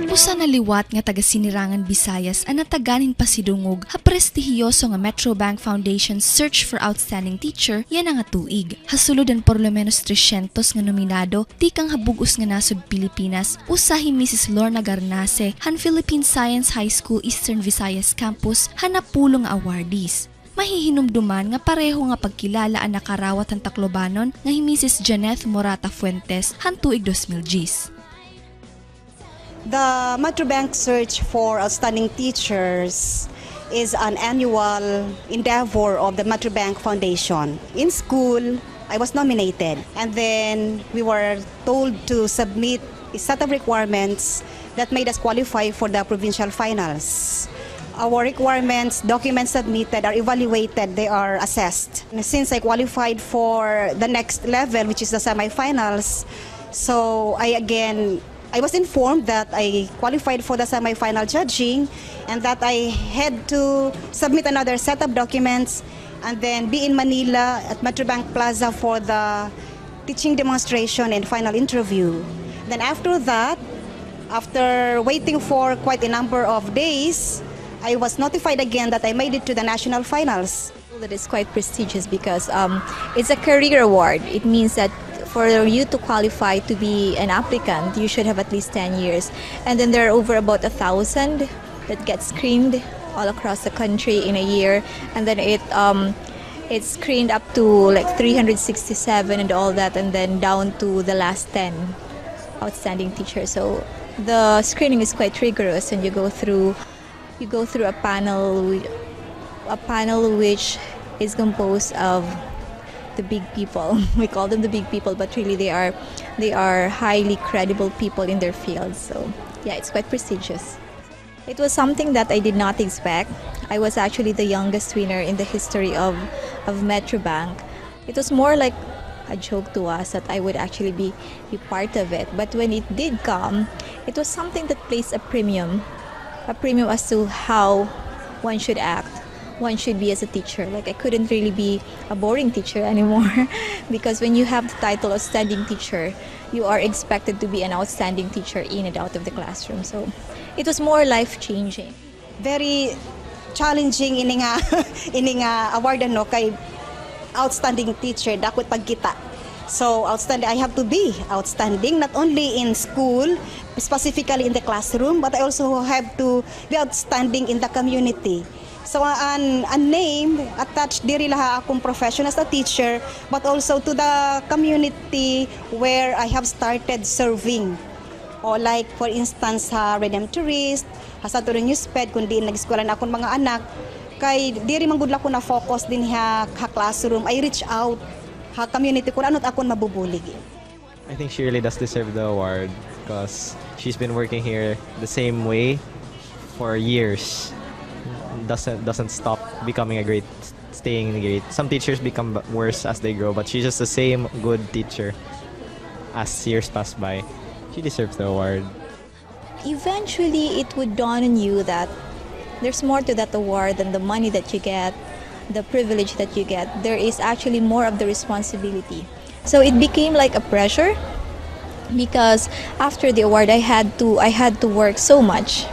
Usa na liwat nga taga Sinirangan Bisayas ang nataganin pasidungog ha prestihiyoso nga MetroBank Foundation Search for Outstanding Teacher yan nga tuig. Hasulod ang por lo menos 300 nga nominado tikang habugos nga nasod Pilipinas usahi Mrs. Lorna Garnase han Philippine Science High School Eastern Visayas Campus han napulong nga awardees. Mahihinumduman nga pareho nga pagkilala ang nakarawat ang Taclobanon nga hi Mrs. Janeth Morata Fuentes han tuig 2010. The METROBANK Search for Outstanding Teachers is an annual endeavor of the METROBANK Foundation. In school, I was nominated, and then we were told to submit a set of requirements that made us qualify for the provincial finals. Our requirements, documents submitted are evaluated, they are assessed. And since I qualified for the next level, which is the semifinals, so I was informed that I qualified for the semi-final judging and that I had to submit another set of documents and then be in Manila at METROBANK Plaza for the teaching demonstration and final interview. Then after that, after waiting for quite a number of days, I was notified again that I made it to the national finals. That is quite prestigious because it's a career award. It means that for you to qualify to be an applicant, you should have at least 10 years. And then there are over about 1,000 that get screened all across the country in a year. And then it's screened up to like 367 and all that, and then down to the last 10 outstanding teachers. So the screening is quite rigorous, and you go through a panel which is composed of the big people. We call them the big people, but really they are highly credible people in their field. So yeah, it's quite prestigious. It was something that I did not expect. I was actually the youngest winner in the history of METROBANK. It was more like a joke to us that I would actually be part of it. But when it did come, it was something that placed a premium as to how one should act. One should be as a teacher. Like, I couldn't really be a boring teacher anymore because when you have the title outstanding teacher, you are expected to be an outstanding teacher in and out of the classroom. So it was more life-changing. Very challenging ini nga award kay outstanding teacher dapat pagkita. So outstanding, I have to be outstanding not only in school, specifically in the classroom, but I also have to be outstanding in the community. So a name attached diri laha akong profession as a teacher, but also to the community where I have started serving. O like for instance ha Redemptorist, ha sa Turing Newsped kundi nag-eskwela na akong mga anak, kay diri man gud ko na focus din ha classroom. I reach out ha community kung ano't akong mabubulig. I think she really does deserve the award because she's been working here the same way for years. Doesn't stop becoming staying great. Some teachers become worse as they grow, but she's just the same good teacher as years pass by. She deserves the award. Eventually, it would dawn on you that there's more to that award than the money that you get, the privilege that you get. There is actually more of the responsibility. So it became like a pressure because after the award, I had to work so much.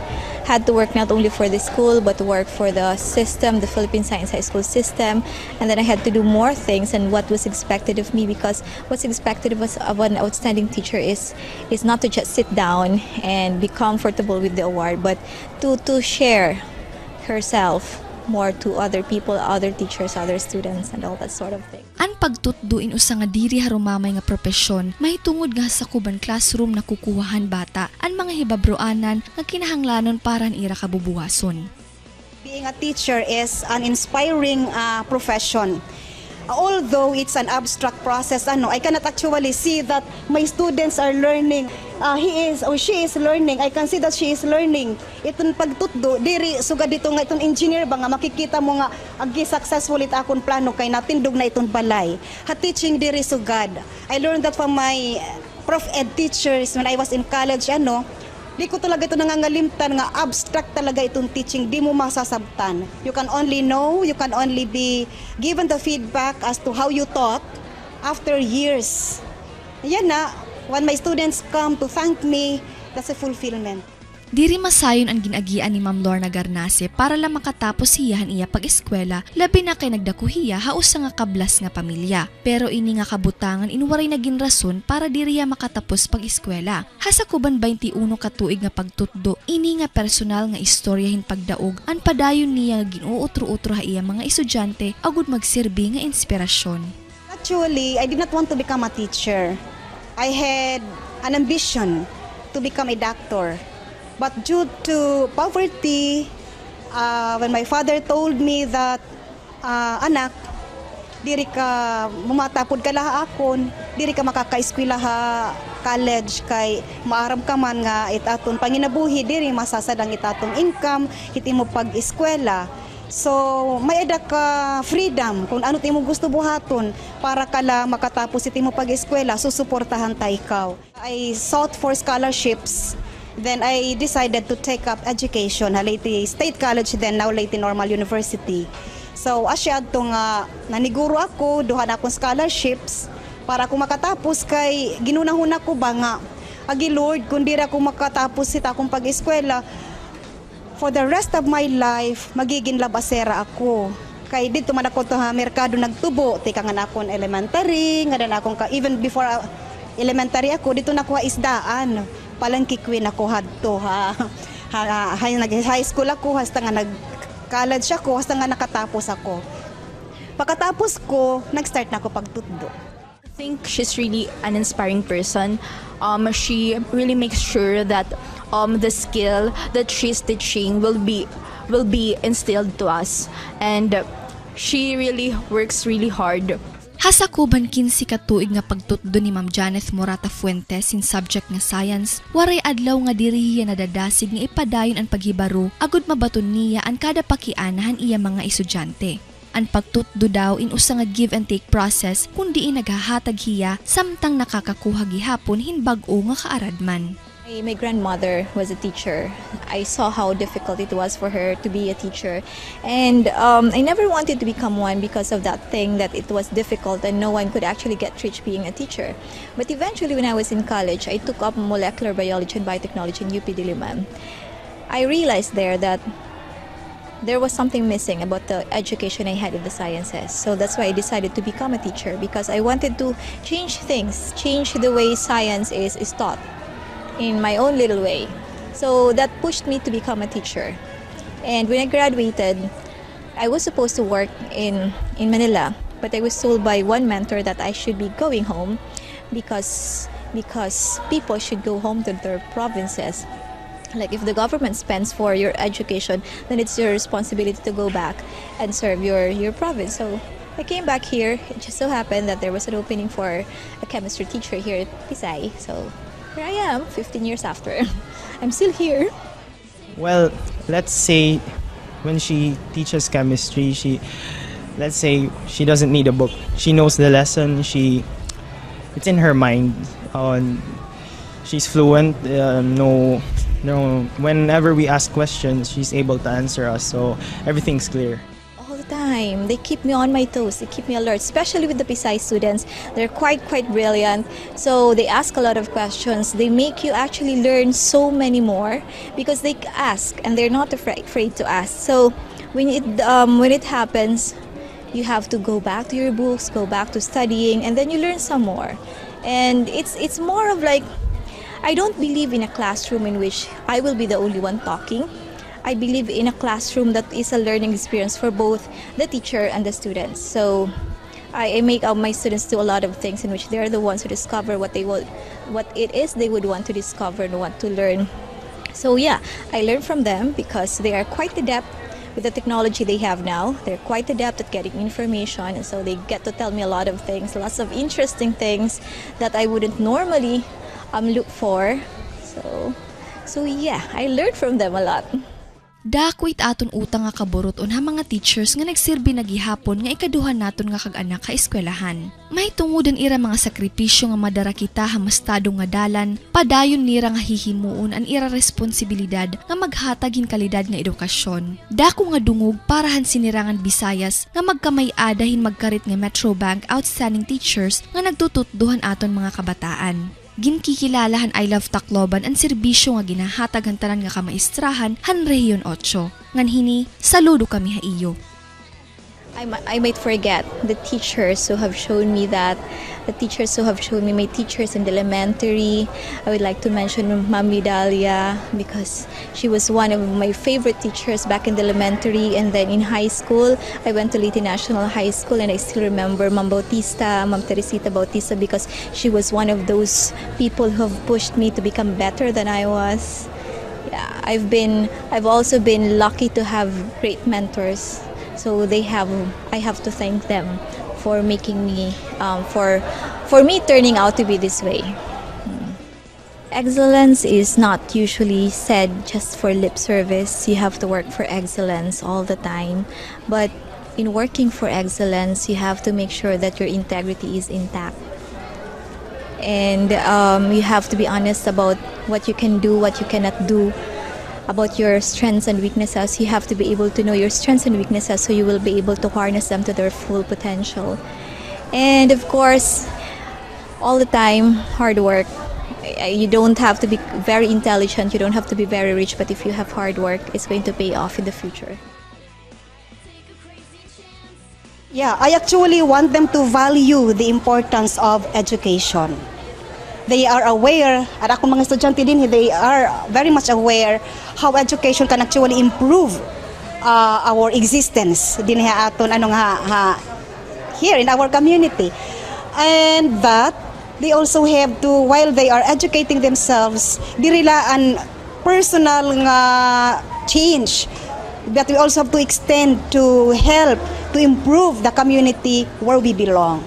Had to work not only for the school but to work for the system, the Philippine Science High School system, and then I had to do more things than what was expected of me because what's expected of an outstanding teacher is not to just sit down and be comfortable with the award, but to share herself more to other people, other teachers, other students, and all that sort of thing. Ang pagtutduin usa nga diri harumamay nga propesyon, mahitungod nga sa kuban classroom na kukuhahan bata ang mga hibabroanan nga kinahanglanon para ira kabubuhason. Being a teacher is an inspiring profession. Although it's an abstract process, I cannot actually see that my students are learning. He is or she is learning. I can see that she is learning. Itong pagtutdo, diri sugad dito nga itong engineer ba nga makikita mo nga agi successful it akong plano kay natindog na itong balay. Ha teaching diri sugad. I learned that from my prof ed teachers when I was in college Di ko talaga ito nangangalimtan nga abstract talaga itong teaching, di mo masasabtan. You can only know, you can only be given the feedback as to how you taught after years. Yan na, when my students come to thank me, that's a fulfillment. Diri masayon ang ginagian ni Ma'am Lorna Garnase para lang makatapos hiyahan iya pag-eskwela, labi na kay nagdakuhiya hausa nga kablas nga pamilya. Pero ini nga kabutangan inwaray naging rason para diriya makatapos pag-eskwela. Hasakuban 21 katuig nga pagtutdo, ini nga personal nga istoryahin pagdaog an padayon niya nga ginuutro-utro ha iya mga estudyante agud magsilbi nga inspirasyon. Actually, I did not want to become a teacher. I had an ambition to become a doctor. But due to poverty, when my father told me that, anak, diri ka mumatapod ka laha akon, diri ka makaka-eskwela ha college kay maaram ka man nga itaton panginabuhi diri masasadang itatong income kiti mo pag-eskwela. So, may ada ka freedom kung ano ti mo gusto buhaton para ka lang makatapos iti mo pag-eskwela, susuportahan ta ikaw. I sought for scholarships. Then I decided to take up education, Leyte State College, then now Leyte Normal University. So asyad to nga naniguro ako, duha na akong scholarships para ako makatapos kay ginunahuna ko ba nga, agi Lord, kung di ako makatapos ita akong pag-eskwela, for the rest of my life, magiging labasera ako. Kay dito man ako to ha, merkado nagtubo, tika nga na akong elementary, nga na akong even before elementary ako, dito nakuha isdaan. Palangki queen ako hadto ha. Nag-high school ako, hasta nga nag-college ako, hasta nga nakatapos ako. Pagkatapos ko, nag-start na ako pagtutdo. I think she's really an inspiring person. She really makes sure that the skill that she's teaching will be instilled to us, and she really works really hard. Hasakuban 15 katuig nga pagtutdo ni Ma'am Janeth Morata Fuentes in subject nga science, waray adlaw nga diriya nadadasig nga ipadayon ang paghibaro agud mabaton niya ang kada pakianahan iya mga estudyante. Ang pagtutdo daw inusa nga give and take process kundi naghahatag hiya samtang nakakakuha gihapon hinbag-o nga kaaradman. My grandmother was a teacher. I saw how difficult it was for her to be a teacher. And I never wanted to become one because of that thing that it was difficult and no one could actually get rich being a teacher. But eventually when I was in college, I took up molecular biology and biotechnology in UP Diliman. I realized there that there was something missing about the education I had in the sciences. So that's why I decided to become a teacher, because I wanted to change things, change the way science is taught in my own little way. So that pushed me to become a teacher. And when I graduated, I was supposed to work in Manila, but I was told by one mentor that I should be going home because people should go home to their provinces. Like if the government spends for your education, then it's your responsibility to go back and serve your province. So I came back here. It just so happened that there was an opening for a chemistry teacher here at Pisay. So here I am, 15 years after. I'm still here. Well, let's say when she teaches chemistry, let's say she doesn't need a book. She knows the lesson. It's in her mind. She's fluent. Whenever we ask questions, she's able to answer us. So everything's clear. Time. They keep me on my toes. They keep me alert, especially with the Pisay students. They're quite brilliant. So they ask a lot of questions. They make you actually learn so many more because they ask and they're not afraid to ask. So when it happens, you have to go back to your books, go back to studying, and then you learn some more. And it's more of like, I don't believe in a classroom in which I will be the only one talking. I believe in a classroom that is a learning experience for both the teacher and the students. So I make my students do a lot of things in which they're the ones who discover what it is they would want to discover and want to learn. So yeah, I learn from them because they are quite adept with the technology they have now. They're quite adept at getting information, and so they get to tell me a lot of things, lots of interesting things that I wouldn't normally look for. So yeah, I learned from them a lot. Dakwit aton utang nga kaburuton ha mga teachers nga nagsirbi na gihapon nga ikaduhan naton nga kag-anak ka eskwelahan. May tungudan ira mga sakripisyo nga madara kita ha mastado nga dalan, padayon nira nga hihimuon an ira responsibilidad nga maghatag kalidad nga edukasyon. Dako nga dungog parahan Sinirangan Bisayas nga magkamay-adahin magkarit nga METROBANK outstanding teachers nga nagtututduhan aton mga kabataan. Ginkikilalahan I Love TACLOBAN ang serbisyo nga ginahatag hantanan nga kamaistrahan han Rehiyon 8. Nganhini, saludo kami ha iyo. I might forget the teachers who have shown me that, my teachers in the elementary. I would like to mention Ma'am Vidalia because she was one of my favorite teachers back in the elementary, and then in high school, I went to Leyte National High School and I still remember Ma'am Teresita Bautista because she was one of those people who have pushed me to become better than I was. Yeah, I've also been lucky to have great mentors. So I have to thank them for making me, for me turning out to be this way. Excellence is not usually said just for lip service. You have to work for excellence all the time. But in working for excellence, you have to make sure that your integrity is intact. And you have to be honest about what you can do, what you cannot do. About your strengths and weaknesses. You have to be able to know your strengths and weaknesses so you will be able to harness them to their full potential. And of course, all the time, hard work. You don't have to be very intelligent, you don't have to be very rich, but if you have hard work, it's going to pay off in the future. Yeah, I actually want them to value the importance of education. They are aware, at ako mga estudyante din, they are very much aware how education can actually improve our existence din aton here in our community. And that they also have to, while they are educating themselves, dirilaan personal nga change that we also have to extend to help to improve the community where we belong.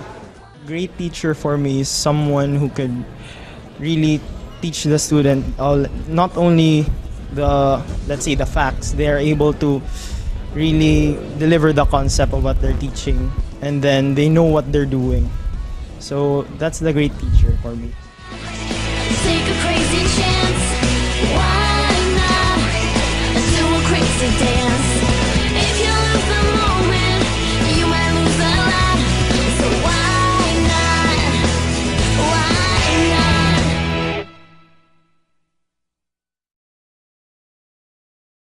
Great teacher for me is someone who could really teach the student not only the, let's say, the facts. They are able to really deliver the concept of what they're teaching, and then they know what they're doing. So that's the great teacher for me. Take a crazy chance.